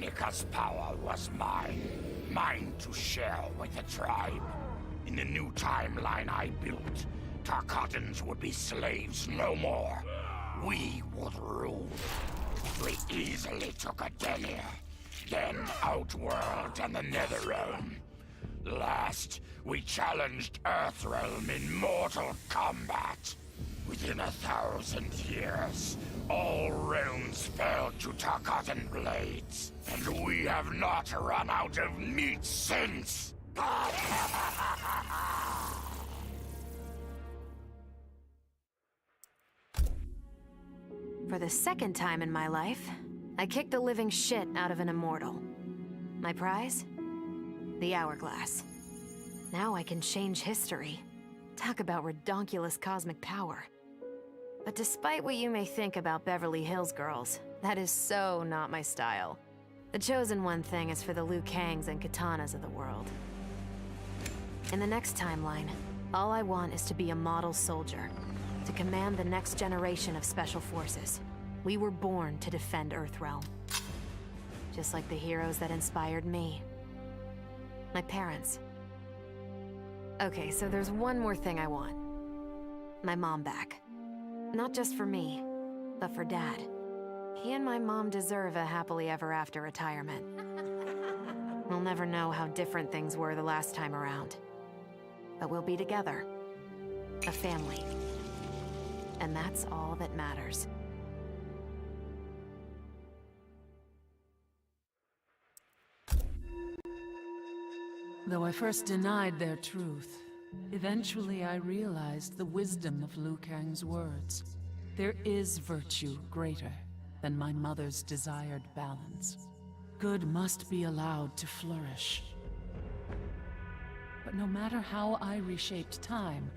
Kronika's power was mine. Mine to share with the tribe. In the new timeline I built, Tarkatans would be slaves no more. We would rule. We easily took Adenia, then Outworld and the Netherrealm. Last, we challenged Earthrealm in mortal combat. Within 1,000 years, all realms fell to Tarkatan blades, and we have not run out of meat since! For the second time in my life, I kicked the living shit out of an immortal. My prize? The hourglass. Now I can change history. Talk about redonkulous cosmic power. But despite what you may think about Beverly Hills girls, that is so not my style. The chosen one thing is for the Liu Kangs and Katanas of the world. In the next timeline, all I want is to be a model soldier, to command the next generation of special forces. We were born to defend Earthrealm. Just like the heroes that inspired me. My parents. Okay, so there's one more thing I want. My mom back. Not just for me, but for Dad. He and my mom deserve a happily ever after retirement. We'll never know how different things were the last time around. But we'll be together. A family. And that's all that matters. Though I first denied their truth, eventually I realized the wisdom of Liu Kang's words. There is virtue greater than my mother's desired balance. Good must be allowed to flourish. But no matter how I reshaped time,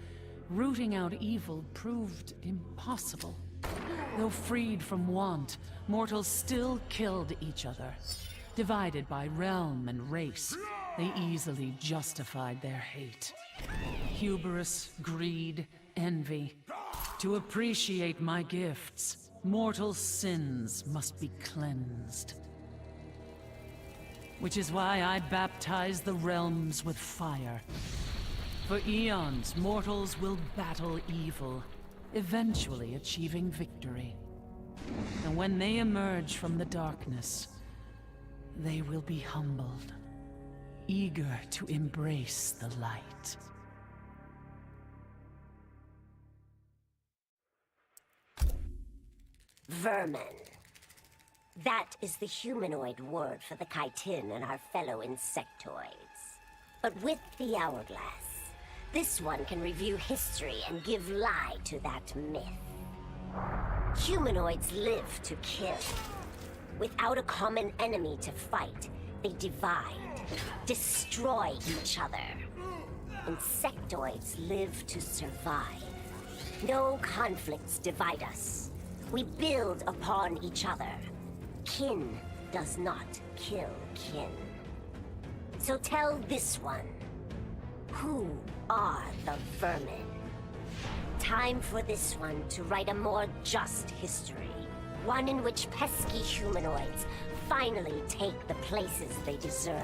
rooting out evil proved impossible. Though freed from want, mortals still killed each other. Divided by realm and race, they easily justified their hate. Hubris, greed, envy. To appreciate my gifts, mortal sins must be cleansed. Which is why I baptize the realms with fire. For eons, mortals will battle evil, eventually achieving victory. And when they emerge from the darkness, they will be humbled, eager to embrace the light. Vermin. That is the humanoid word for the chitin and our fellow insectoids. But with the hourglass, this one can review history and give lie to that myth. Humanoids live to kill. Without a common enemy to fight, they divide, destroy each other. Insectoids live to survive. No conflicts divide us. We build upon each other. Kin does not kill kin. So tell this one, who are the vermin? Time for this one to write a more just history. One in which pesky humanoids finally take the places they deserve,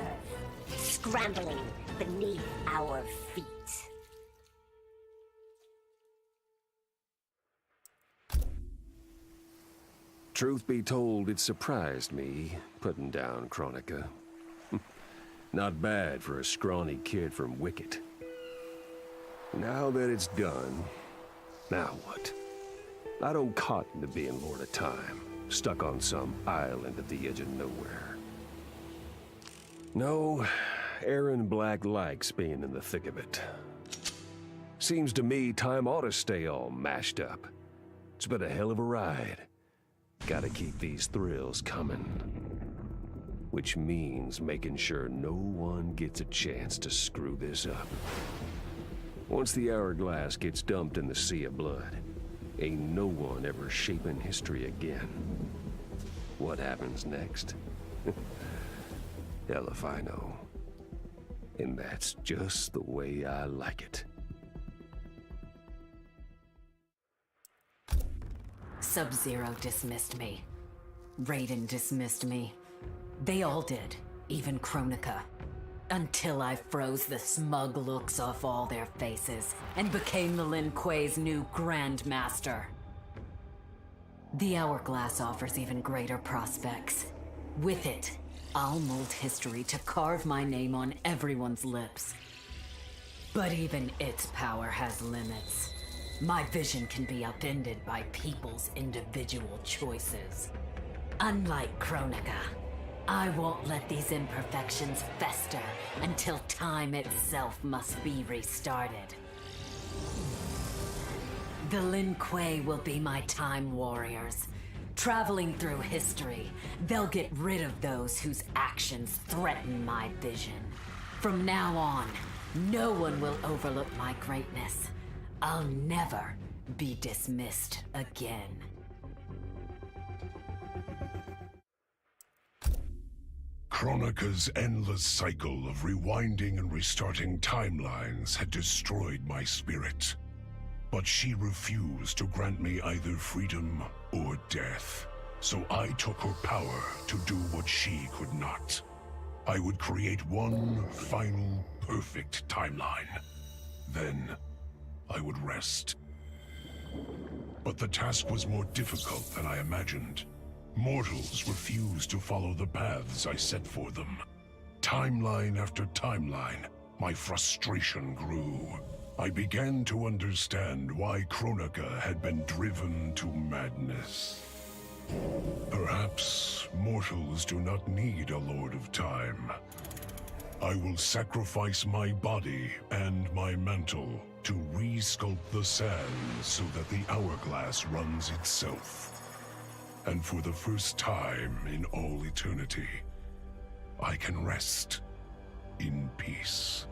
scrambling beneath our feet. Truth be told, it surprised me, putting down Kronika. Not bad for a scrawny kid from Wicket. Now that it's done, now what? I don't cotton to being Lord of Time, stuck on some island at the edge of nowhere. No, Aaron Black likes being in the thick of it. Seems to me time ought to stay all mashed up. It's been a hell of a ride. Gotta keep these thrills coming. Which means making sure no one gets a chance to screw this up. Once the hourglass gets dumped in the sea of blood, ain't no one ever shaping history again. What happens next? Hell if I know. And that's just the way I like it. Sub-Zero dismissed me. Raiden dismissed me. They all did, even Kronika. Until I froze the smug looks off all their faces and became the Lin Kuei's new Grand Master. The Hourglass offers even greater prospects. With it, I'll mold history to carve my name on everyone's lips. But even its power has limits. My vision can be upended by people's individual choices. Unlike Kronika, I won't let these imperfections fester until time itself must be restarted. The Lin Kuei will be my time warriors. Traveling through history, they'll get rid of those whose actions threaten my vision. From now on, no one will overlook my greatness. I'll never be dismissed again. Kronika's endless cycle of rewinding and restarting timelines had destroyed my spirit. But she refused to grant me either freedom or death. So I took her power to do what she could not. I would create one final, perfect timeline. Then, I would rest. But the task was more difficult than I imagined. Mortals refused to follow the paths I set for them. Timeline after timeline, my frustration grew. I began to understand why Kronika had been driven to madness. Perhaps mortals do not need a Lord of Time. I will sacrifice my body and my mantle to re-sculpt the sands so that the hourglass runs itself. And for the first time in all eternity, I can rest in peace.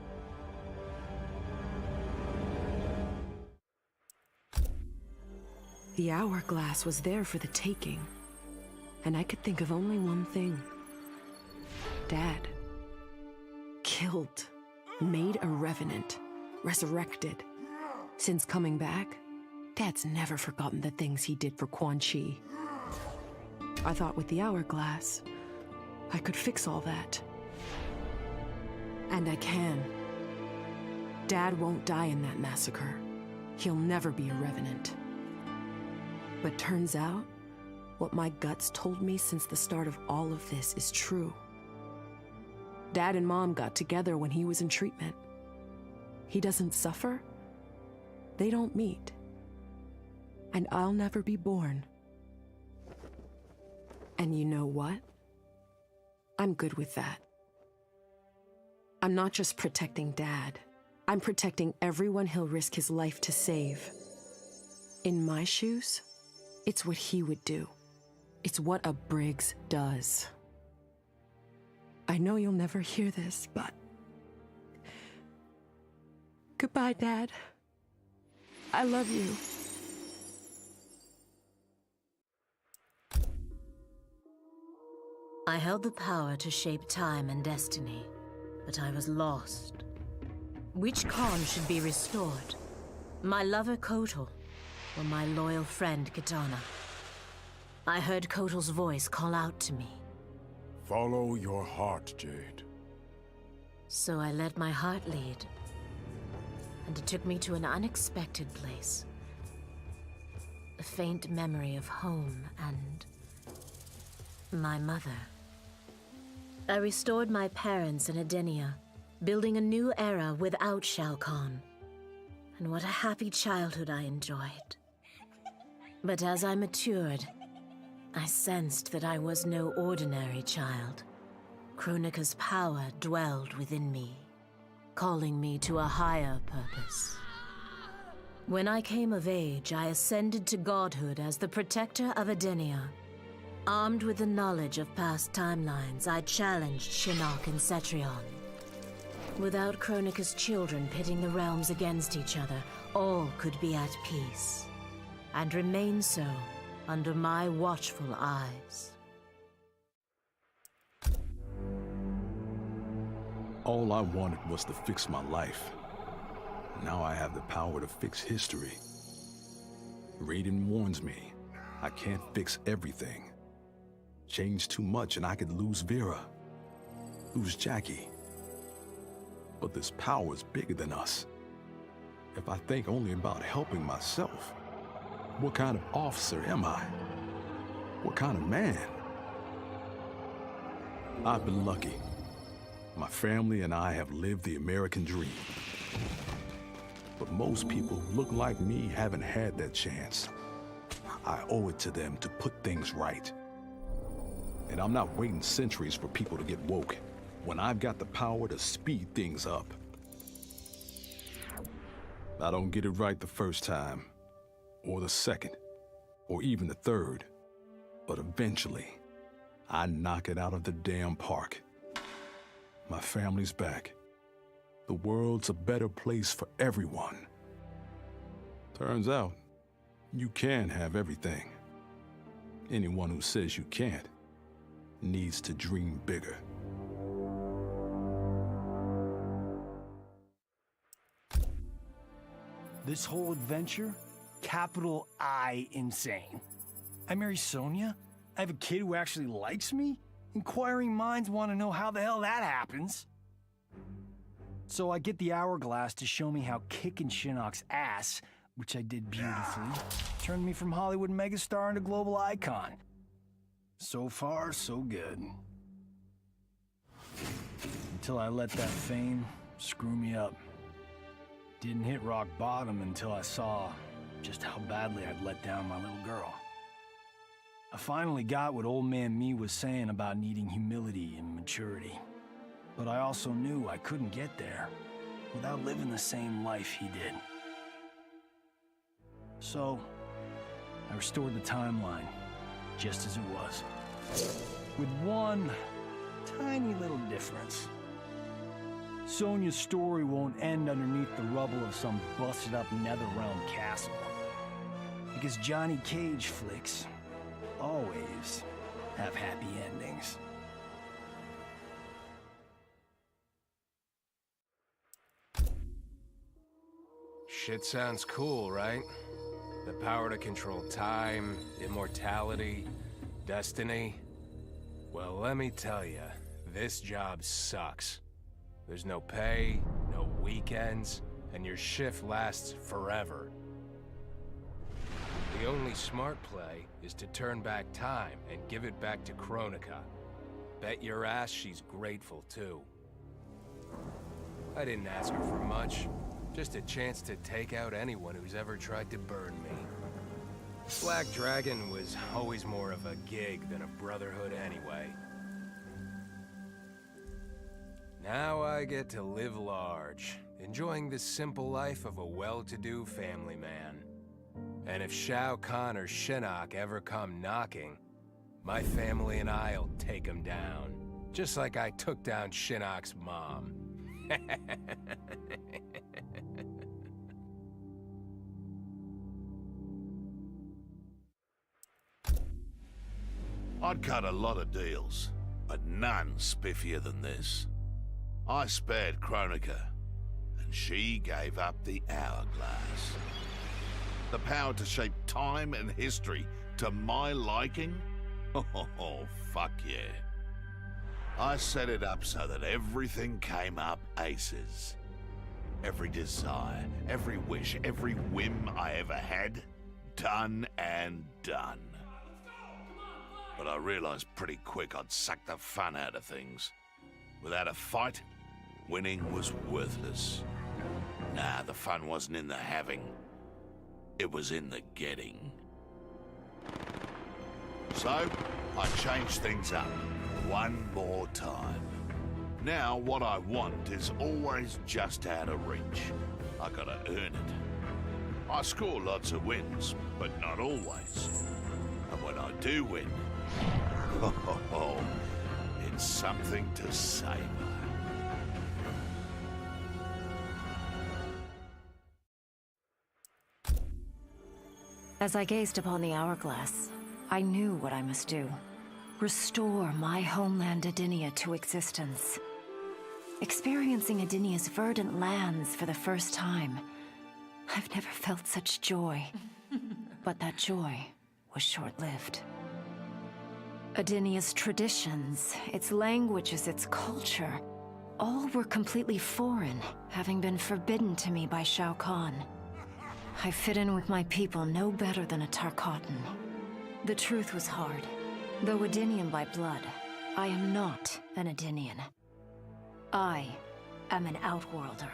The hourglass was there for the taking, and I could think of only one thing. Dad. Killed. Made a revenant. Resurrected. Since coming back, Dad's never forgotten the things he did for Quan Chi. I thought with the hourglass, I could fix all that. And I can. Dad won't die in that massacre. He'll never be a revenant. But turns out, what my guts told me since the start of all of this is true. Dad and Mom got together when he was in treatment. He doesn't suffer. They don't meet. And I'll never be born. And you know what? I'm good with that. I'm not just protecting Dad. I'm protecting everyone he'll risk his life to save. In my shoes, it's what he would do. It's what a Briggs does. I know you'll never hear this, but... Goodbye, Dad. I love you. I held the power to shape time and destiny, but I was lost. Which Khan should be restored? My lover Kotal, or my loyal friend Kitana? I heard Kotal's voice call out to me. Follow your heart, Jade. So I let my heart lead, and it took me to an unexpected place. A faint memory of home and my mother. I restored my parents in Edenia, building a new era without Shao Kahn. And what a happy childhood I enjoyed. But as I matured, I sensed that I was no ordinary child. Kronika's power dwelled within me, calling me to a higher purpose. When I came of age, I ascended to godhood as the protector of Edenia. Armed with the knowledge of past timelines, I challenged Shinnok and Cetrion. Without Kronika's children pitting the realms against each other, all could be at peace, and remain so under my watchful eyes. All I wanted was to fix my life. Now I have the power to fix history. Raiden warns me, I can't fix everything. Change too much and I could lose Vera, lose Jackie. But this power is bigger than us. If I think only about helping myself, what kind of officer am I? What kind of man? I've been lucky. My family and I have lived the American dream. But most people who look like me haven't had that chance. I owe it to them to put things right. And I'm not waiting centuries for people to get woke when I've got the power to speed things up. I don't get it right the first time, or the second, or even the third. But eventually, I knock it out of the damn park. My family's back. The world's a better place for everyone. Turns out, you can have everything. Anyone who says you can't needs to dream bigger. This whole adventure, capital I insane. I marry Sonia? I have a kid who actually likes me? Inquiring minds want to know how the hell that happens. So I get the hourglass to show me how kicking Shinnok's ass, which I did beautifully, turned me from Hollywood megastar into global icon. So far, so good. Until I let that fame screw me up. Didn't hit rock bottom until I saw just how badly I'd let down my little girl. I finally got what old man me was saying about needing humility and maturity. But I also knew I couldn't get there without living the same life he did. So, I restored the timeline, just as it was. With one tiny little difference. Sonia's story won't end underneath the rubble of some busted-up Netherrealm castle. Because Johnny Cage flicks always have happy endings. Shit sounds cool, right? The power to control time, immortality, destiny. Well, let me tell you, this job sucks. There's no pay, no weekends, and your shift lasts forever. The only smart play is to turn back time and give it back to Kronika. Bet your ass she's grateful, too. I didn't ask her for much. Just a chance to take out anyone who's ever tried to burn me. Black Dragon was always more of a gig than a brotherhood anyway. Now I get to live large, enjoying the simple life of a well-to-do family man. And if Shao Kahn or Shinnok ever come knocking, my family and I'll take them down. Just like I took down Shinnok's mom. I'd cut a lot of deals, but none spiffier than this. I spared Kronika, and she gave up the hourglass. The power to shape time and history to my liking? Oh, fuck yeah. I set it up so that everything came up aces. Every desire, every wish, every whim I ever had, done and done. But I realized pretty quick I'd suck the fun out of things. Without a fight, winning was worthless. Nah, the fun wasn't in the having. It was in the getting. So, I changed things up one more time. Now, what I want is always just out of reach. I gotta earn it. I score lots of wins, but not always. And when I do win, it's something to savor. As I gazed upon the hourglass, I knew what I must do. Restore my homeland Adinia to existence. Experiencing Adinia's verdant lands for the first time, I've never felt such joy. But that joy was short-lived. Adenia's traditions, its languages, its culture, all were completely foreign, having been forbidden to me by Shao Kahn. I fit in with my people no better than a Tarkatan. The truth was hard. Though Edenian by blood, I am not an Edenian. I am an Outworlder.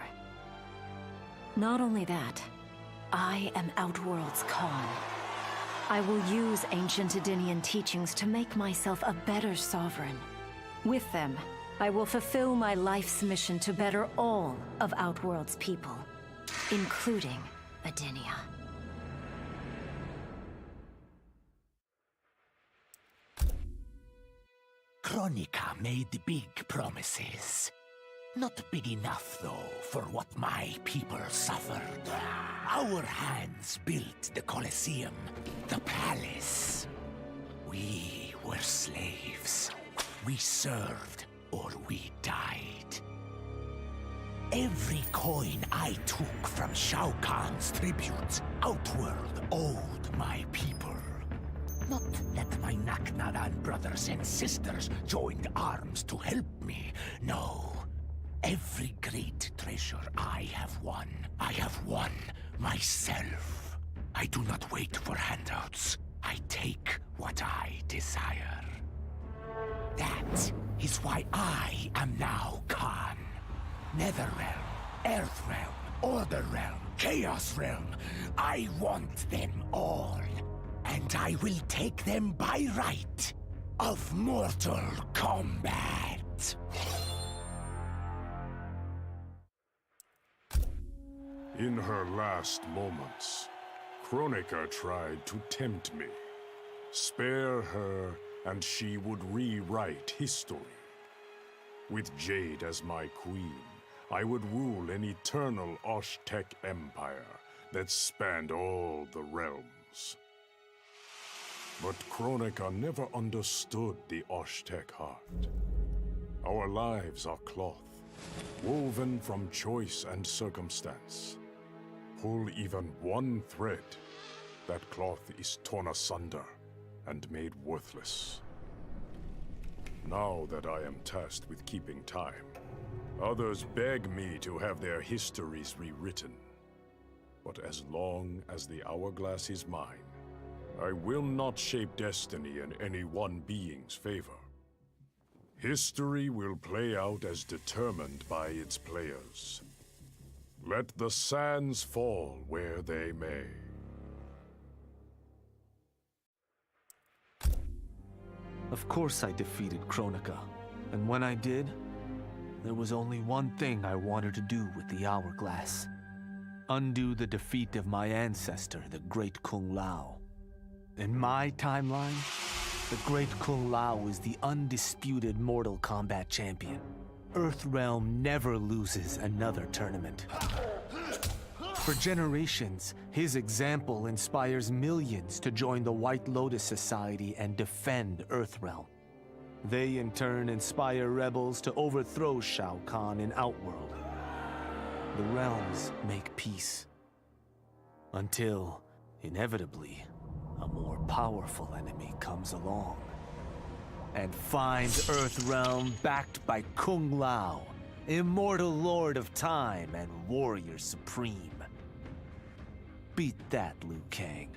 Not only that, I am Outworld's Khan. I will use ancient Edenian teachings to make myself a better sovereign. With them, I will fulfill my life's mission to better all of Outworld's people, including Edenia. Kronika made big promises. Not big enough, though, for what my people suffered. Our hands built the Colosseum, the palace. We were slaves. We served or we died. Every coin I took from Shao Kahn's tributes, Outworld owed my people. Not that my Naknaran brothers and sisters joined arms to help me, no. Every great treasure I have won myself. I do not wait for handouts. I take what I desire. That is why I am now Khan. Netherrealm, Earthrealm, Order Realm, Chaos Realm. I want them all. And I will take them by right of Mortal Kombat. In her last moments, Kronika tried to tempt me. Spare her, and she would rewrite history. With Jade as my queen, I would rule an eternal Osh-Tech empire that spanned all the realms. But Kronika never understood the Osh-Tech heart. Our lives are cloth, woven from choice and circumstance. Pull even one thread, that cloth is torn asunder and made worthless. Now that I am tasked with keeping time, others beg me to have their histories rewritten. But as long as the hourglass is mine, I will not shape destiny in any one being's favor. History will play out as determined by its players. Let the sands fall where they may. Of course I defeated Kronika, and when I did, there was only one thing I wanted to do with the hourglass. Undo the defeat of my ancestor, the Great Kung Lao. In my timeline, the Great Kung Lao is the undisputed Mortal Kombat champion. Earthrealm never loses another tournament. For generations, his example inspires millions to join the White Lotus Society and defend Earthrealm. They in turn inspire rebels to overthrow Shao Kahn in Outworld. The realms make peace. Until, inevitably, a more powerful enemy comes along and finds Earthrealm backed by Kung Lao, immortal lord of time and warrior supreme. Beat that, Liu Kang.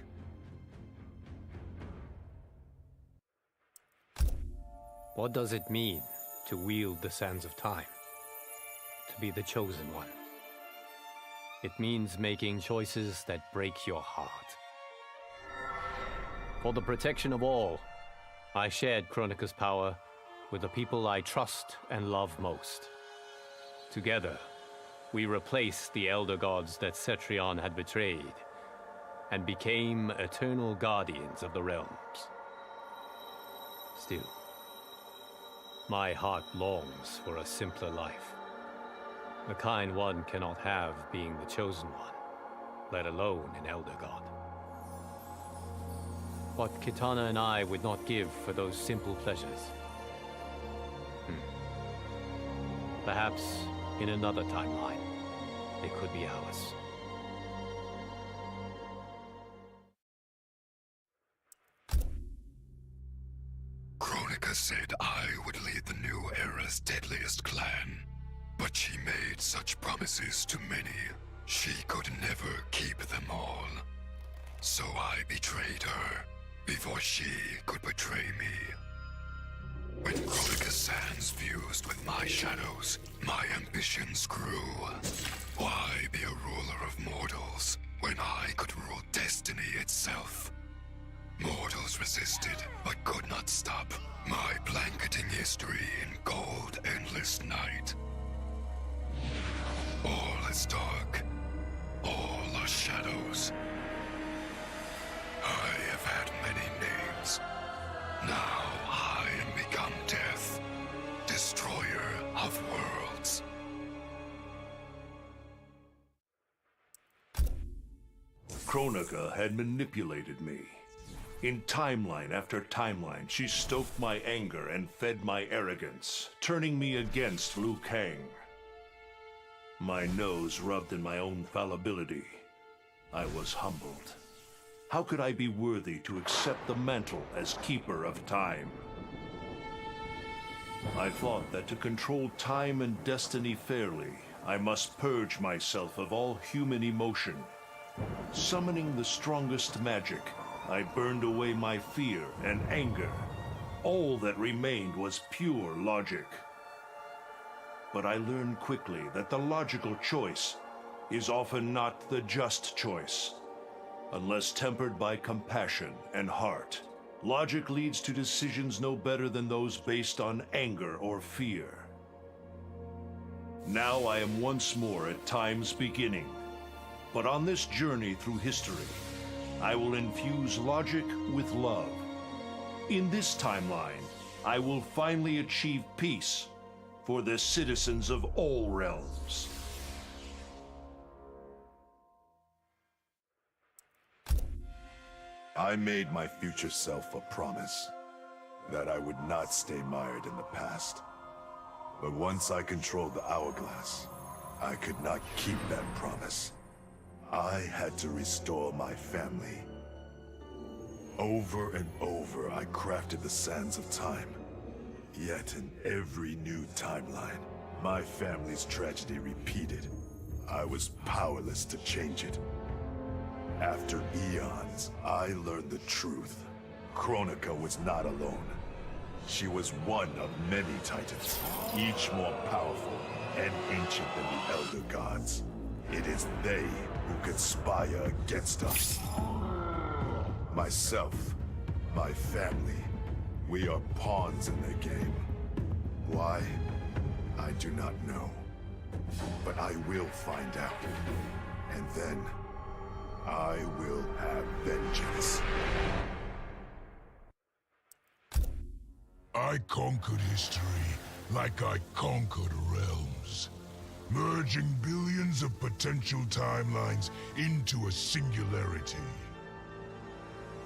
What does it mean to wield the sands of time? To be the chosen one? It means making choices that break your heart. For the protection of all, I shared Kronika's power with the people I trust and love most. Together, we replaced the elder gods that Cetrion had betrayed, and became eternal guardians of the realms. Still, my heart longs for a simpler life. The kind one cannot have being the chosen one, let alone an elder god. What Kitana and I would not give for those simple pleasures. Perhaps in another timeline, it could be ours. Kronika. Kronika said I would lead the new era's deadliest clan. But she made such promises to many, she could never keep them all. So I betrayed her, before she could betray me. When Kronika's sands fused with my shadows, my ambitions grew. Why be a ruler of mortals, when I could rule destiny itself? Mortals resisted, but could not stop my blanketing history in cold, endless night. All is dark. All are shadows. I have had many names. Now I am become death, destroyer of worlds. Kronika had manipulated me. In timeline after timeline, she stoked my anger and fed my arrogance, turning me against Liu Kang. My nose rubbed in my own fallibility. I was humbled. How could I be worthy to accept the mantle as keeper of time? I thought that to control time and destiny fairly, I must purge myself of all human emotion. Summoning the strongest magic, I burned away my fear and anger. All that remained was pure logic. But I learned quickly that the logical choice is often not the just choice. Unless tempered by compassion and heart, logic leads to decisions no better than those based on anger or fear. Now I am once more at time's beginning. But on this journey through history, I will infuse logic with love. In this timeline, I will finally achieve peace for the citizens of all realms. I made my future self a promise that I would not stay mired in the past. But once I controlled the hourglass, I could not keep that promise. I had to restore my family. Over and over, I crafted the sands of time. Yet in every new timeline, my family's tragedy repeated. I was powerless to change it. After eons, I learned the truth. Kronika was not alone. She was one of many titans, each more powerful and ancient than the Elder Gods. It is they who conspire against us. Myself, my family, we are pawns in their game. Why? I do not know. But I will find out. And then, I will have vengeance. I conquered history like I conquered realms, merging billions of potential timelines into a singularity.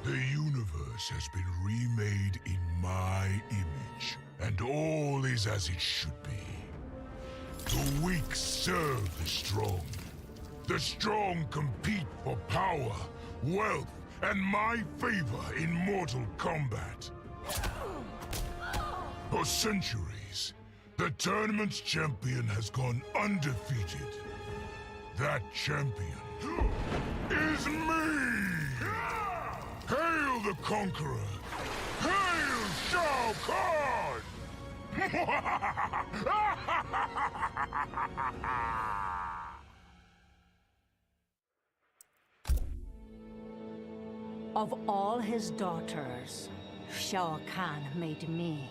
The universe has been remade in my image, and all is as it should be. The weak serve the strong. The strong compete for power, wealth, and my favor in Mortal Kombat. For centuries, the tournament's champion has gone undefeated. That champion is me! Hail the Conqueror! Hail Shao Kahn! Of all his daughters, Shao Kahn made me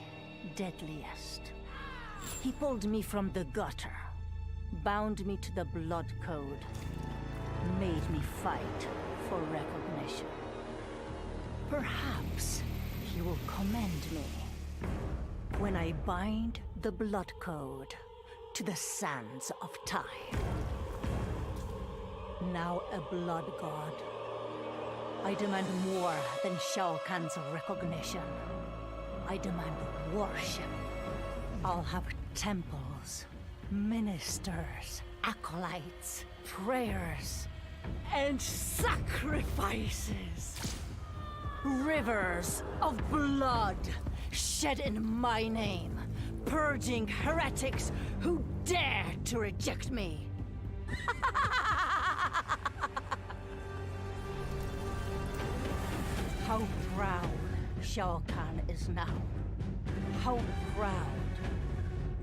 deadliest. He pulled me from the gutter, bound me to the blood code, made me fight for recognition. Perhaps he will commend me when I bind the blood code to the sands of time. Now a blood god, I demand more than Shao Kahn's recognition. I demand worship. I'll have temples, ministers, acolytes, prayers, and sacrifices. Rivers of blood shed in my name, purging heretics who dare to reject me. How proud Shao Kahn is now. How proud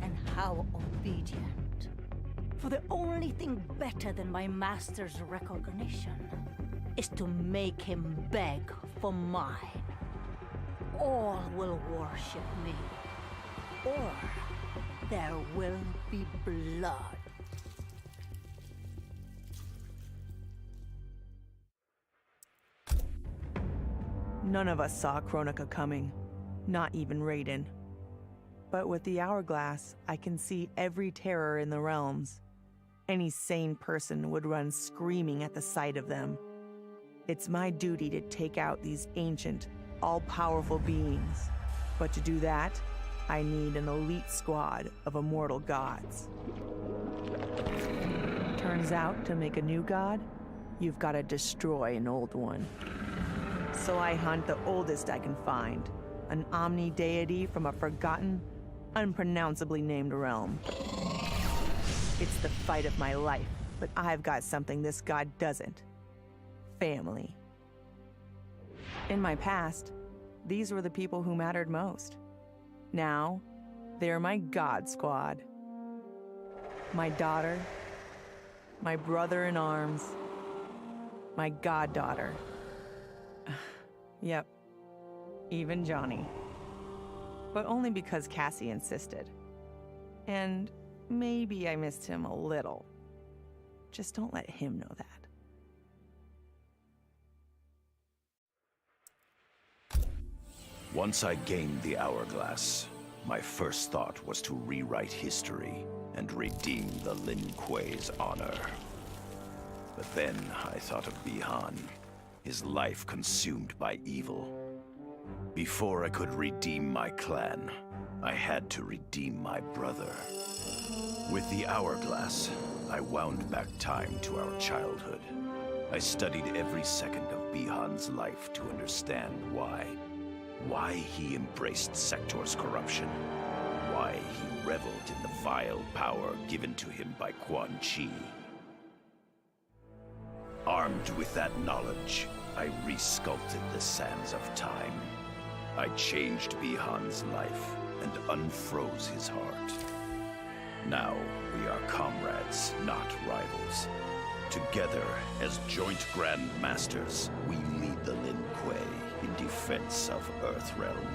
and how obedient. For the only thing better than my master's recognition is to make him beg for mine. All will worship me, or there will be blood. None of us saw Kronika coming, not even Raiden. But with the hourglass, I can see every terror in the realms. Any sane person would run screaming at the sight of them. It's my duty to take out these ancient, all-powerful beings. But to do that, I need an elite squad of immortal gods. Turns out, to make a new god, you've got to destroy an old one. So I hunt the oldest I can find, an omni-deity from a forgotten, unpronounceably named realm. It's the fight of my life, but I've got something this god doesn't. Family. In my past, these were the people who mattered most. Now, they're my god squad. My daughter, my brother in arms, my goddaughter. Yep, even Johnny. But only because Cassie insisted. And maybe I missed him a little. Just don't let him know that. Once I gained the hourglass, my first thought was to rewrite history and redeem the Lin Kuei's honor. But then I thought of Bi-Han, his life consumed by evil. Before I could redeem my clan, I had to redeem my brother. With the hourglass, I wound back time to our childhood. I studied every second of Bi-Han's life to understand why. Why he embraced Sector's corruption. Why he reveled in the vile power given to him by Quan Chi. Armed with that knowledge, I resculpted the sands of time. I changed Bi-Han's life and unfroze his heart. Now we are comrades, not rivals. Together, as joint Grand Masters, we lead the Lin Kuei in defense of Earthrealm.